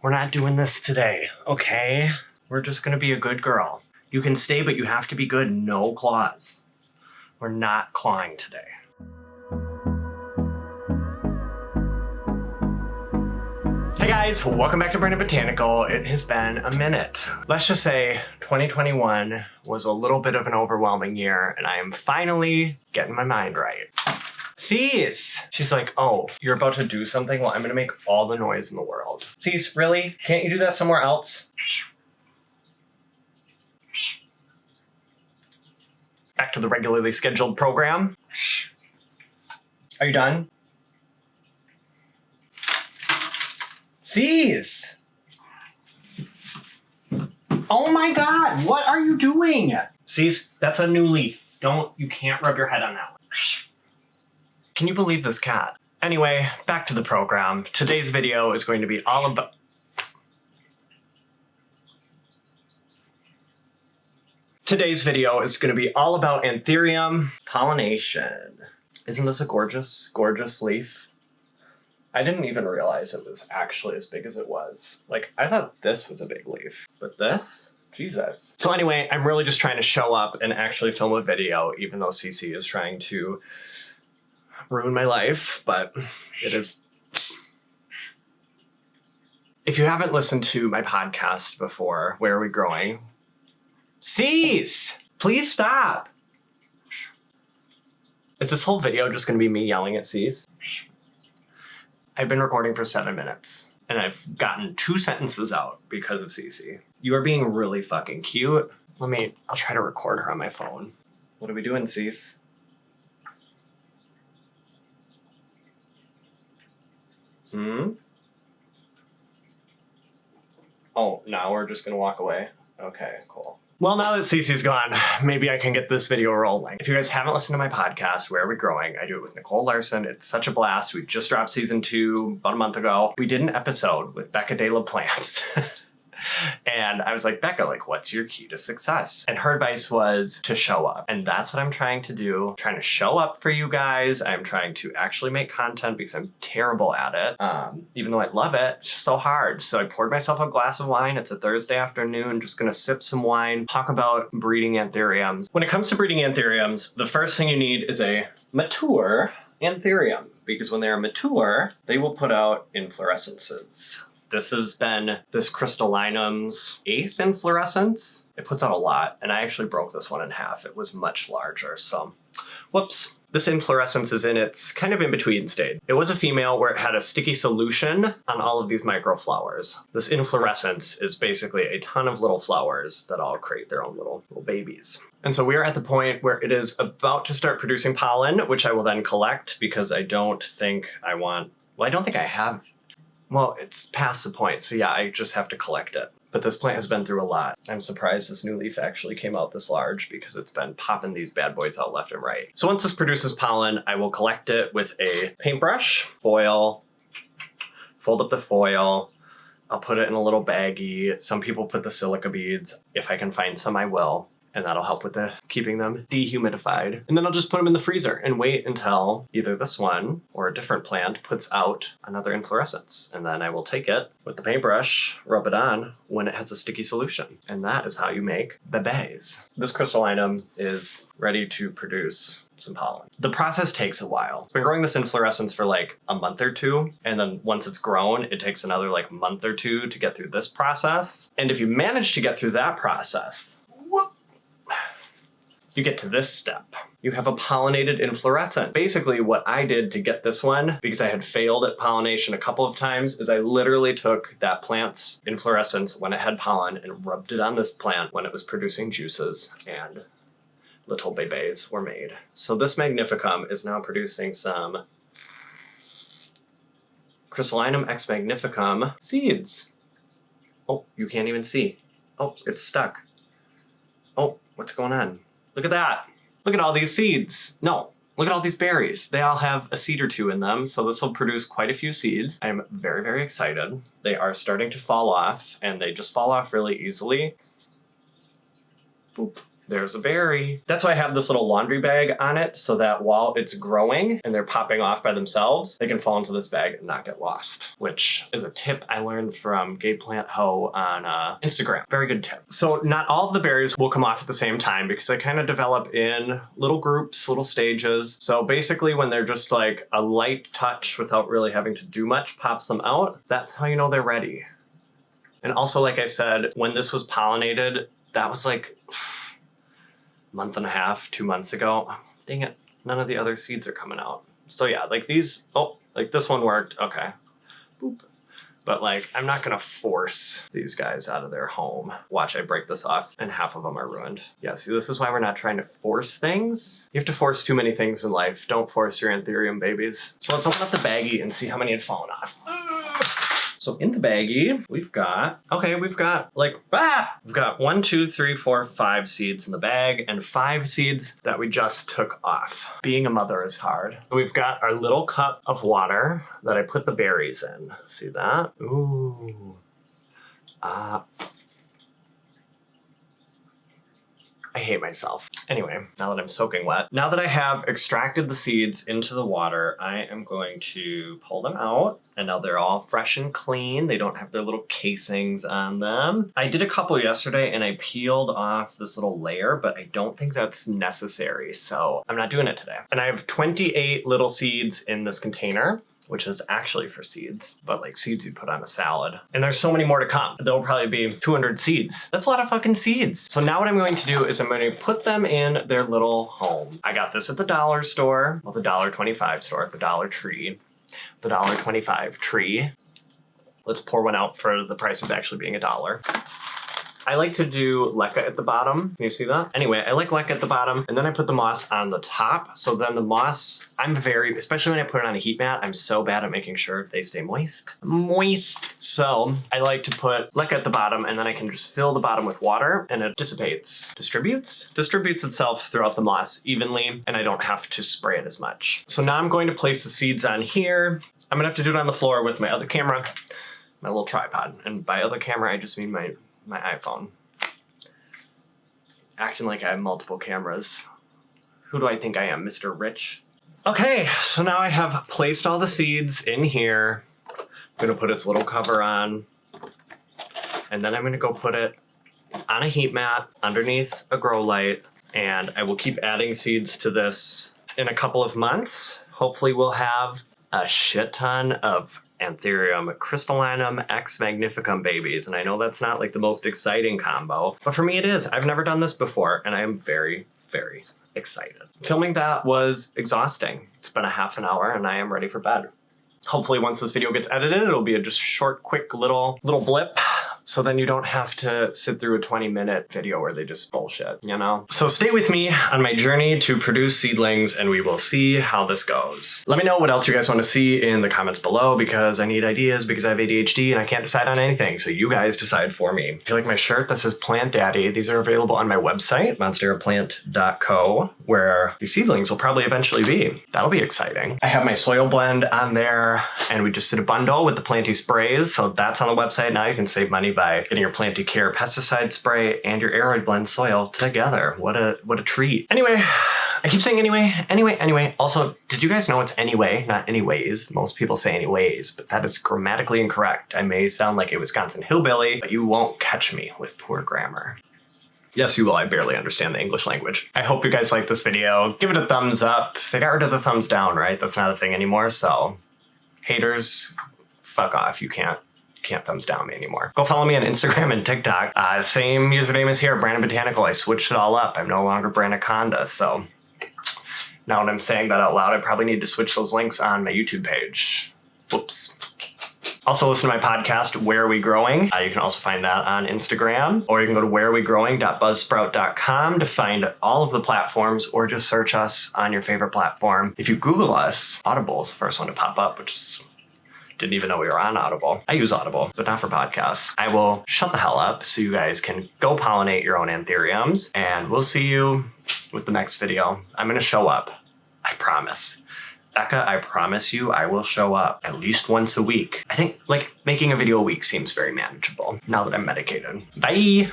We're not doing this today, okay? We're just gonna be a good girl. You can stay, but you have to be good. No claws. We're not clawing today. Hey guys, welcome back to Brandon Botanical. It has been a minute. Let's just say 2021 was a little bit of an overwhelming year, and I am finally getting my mind right. Cease! She's like, oh, you're about to do something? Well, I'm gonna make all the noise in the world. Cease, really? Can't you do that somewhere else? Back to the regularly scheduled program. Are you done? Cease! Oh my God, what are you doing? Cease, that's a new leaf. You can't rub your head on that one. Can you believe this cat? Anyway, back to the program. Today's video is going to be all about... Anthurium pollination. Isn't this a gorgeous, gorgeous leaf? I didn't even realize it was actually as big as it was. Like, I thought this was a big leaf, but this? Jesus. So anyway, I'm really just trying to show up and actually film a video, even though Cece is trying to ruin my life, but it is. If you haven't listened to my podcast before, Where Are We Growing? Cease! Please stop! Is this whole video just gonna be me yelling at Cease? I've been recording for 7 minutes, and I've gotten 2 sentences out because of Cece. You are being really fucking cute. I'll try to record her on my phone. What are we doing, Cece? Oh, now we're just gonna walk away? Okay, cool. Well, now that Cece's gone, maybe I can get this video rolling. If you guys haven't listened to my podcast, Where Are We Growing? I do it with Nicole Larson. It's such a blast. We just dropped season 2 about a month ago. We did an episode with Becca de la Plante. And I was like, Becca, like, what's your key to success? And her advice was to show up. And that's what I'm trying to do. I'm trying to show up for you guys. I'm trying to actually make content because I'm terrible at it. Even though I love it, it's just so hard. So I poured myself a glass of wine. It's a Thursday afternoon. Just gonna sip some wine, talk about breeding anthuriums. When it comes to breeding anthuriums, the first thing you need is a mature anthurium, because when they are mature, they will put out inflorescences. This has been this crystalinum's 8th inflorescence. It puts out a lot, and I actually broke this one in half. It was much larger, so whoops. This inflorescence is in its kind of in-between stage. It was a female where it had a sticky solution on all of these microflowers. This inflorescence is basically a ton of little flowers that all create their own little babies. And so we are at the point where it is about to start producing pollen, which I will then collect because I don't think I have. Well, it's past the point, so yeah, I just have to collect it. But this plant has been through a lot. I'm surprised this new leaf actually came out this large because it's been popping these bad boys out left and right. So once this produces pollen, I will collect it with a paintbrush, foil, fold up the foil. I'll put it in a little baggie. Some people put the silica beads. If I can find some, I will. And that'll help with keeping them dehumidified. And then I'll just put them in the freezer and wait until either this one or a different plant puts out another inflorescence. And then I will take it with the paintbrush, rub it on when it has a sticky solution. And that is how you make bébés. This crystalinum is ready to produce some pollen. The process takes a while. I've been growing this inflorescence for like a month or 2. And then once it's grown, it takes another like month or 2 to get through this process. And if you manage to get through that process, you get to this step. You have a pollinated inflorescence. Basically what I did to get this one, because I had failed at pollination a couple of times, is I literally took that plant's inflorescence when it had pollen and rubbed it on this plant when it was producing juices, and little bébés were made. So this magnificum is now producing some crystalinum x magnificum seeds. Oh, you can't even see. Oh, it's stuck. Oh, what's going on? Look at that. Look at all these seeds. No, look at all these berries. They all have a seed or 2 in them, so this will produce quite a few seeds. I'm very, very excited. They are starting to fall off, and they just fall off really easily. Boop. There's a berry. That's why I have this little laundry bag on it, so that while it's growing and they're popping off by themselves, they can fall into this bag and not get lost, which is a tip I learned from Gay Plant Ho on Instagram. Very good tip. So not all of the berries will come off at the same time because they kind of develop in little groups, little stages. So basically when they're just like a light touch without really having to do much pops them out, that's how you know they're ready. And also, like I said, when this was pollinated, that was like month and a half, 2 months ago. Dang it, none of the other seeds are coming out. So yeah, like these, oh, like this one worked, okay. Boop. But like, I'm not gonna force these guys out of their home. Watch, I break this off and half of them are ruined. Yeah, see, this is why we're not trying to force things. You have to force too many things in life. Don't force your Anthurium babies. So let's open up the baggie and see how many had fallen off. So in the baggie, we've got we've got 1, 2, 3, 4, 5 seeds in the bag and 5 seeds that we just took off. Being a mother is hard. So we've got our little cup of water that I put the berries in. See that? Ooh. I hate myself. Anyway, now that I'm soaking wet, now that I have extracted the seeds into the water, I am going to pull them out. And now they're all fresh and clean. They don't have their little casings on them. I did a couple yesterday and I peeled off this little layer, but I don't think that's necessary. So I'm not doing it today. And I have 28 little seeds in this container, which is actually for seeds, but like seeds you'd put on a salad. And there's so many more to come. There'll probably be 200 seeds. That's a lot of fucking seeds. So now what I'm going to do is I'm going to put them in their little home. I got this at the dollar store, well, the $1.25 store at the Dollar Tree, the $1.25 tree. Let's pour one out for the prices actually being $1. I like to do leca at the bottom. Can you see that? Anyway, I like leca at the bottom, and then I put the moss on the top. So then the moss, especially when I put it on a heat mat, I'm so bad at making sure they stay moist. So I like to put leca at the bottom, and then I can just fill the bottom with water, and it distributes itself throughout the moss evenly, and I don't have to spray it as much. So now I'm going to place the seeds on here. I'm gonna have to do it on the floor with my other camera, my little tripod. And by other camera, I just mean my iPhone. Acting like I have multiple cameras. Who do I think I am, Mr. Rich? Okay, so now I have placed all the seeds in here. I'm gonna put its little cover on, and then I'm gonna go put it on a heat mat underneath a grow light, and I will keep adding seeds to this. In a couple of months, hopefully we'll have a shit ton of Anthurium, crystalinum, X magnificum babies. And I know that's not like the most exciting combo, but for me it is. I've never done this before, and I am very, very excited. Filming that was exhausting. It's been a half an hour and I am ready for bed. Hopefully once this video gets edited, it'll be a just short, quick little blip. So then you don't have to sit through a 20-minute video where they just bullshit, you know? So stay with me on my journey to produce seedlings and we will see how this goes. Let me know what else you guys want to see in the comments below because I need ideas because I have ADHD and I can't decide on anything. So you guys decide for me. If you like my shirt that says Plant Daddy, these are available on my website, monsteraplant.co, where the seedlings will probably eventually be. That'll be exciting. I have my soil blend on there and we just did a bundle with the Planty sprays. So that's on the website. Now you can save money by getting your Planty Care pesticide spray and your aeroid blend soil together. What a treat. Anyway, I keep saying anyway. Also, did you guys know it's anyway, not anyways? Most people say anyways, but that is grammatically incorrect. I may sound like a Wisconsin hillbilly, but you won't catch me with poor grammar. Yes, you will. I barely understand the English language. I hope you guys like this video. Give it a thumbs up. They got rid of the thumbs down, right? That's not a thing anymore, so haters, fuck off. You can't thumbs down me anymore. Go follow me on Instagram and TikTok. Same username as here, Brandon Botanical. I switched it all up. I'm no longer Brandaconda, so now that I'm saying that out loud, I probably need to switch those links on my YouTube page. Whoops. Also listen to my podcast, Where Are We Growing? You can also find that on Instagram, or you can go to wherearewegrowing.buzzsprout.com to find all of the platforms, or just search us on your favorite platform. If you Google us, Audible is the first one to pop up, which is didn't even know we were on Audible. I use Audible, but not for podcasts. I will shut the hell up so you guys can go pollinate your own Anthuriums, and we'll see you with the next video. I'm gonna show up. I promise. Becca, I promise you I will show up at least once a week. I think like making a video a week seems very manageable now that I'm medicated. Bye.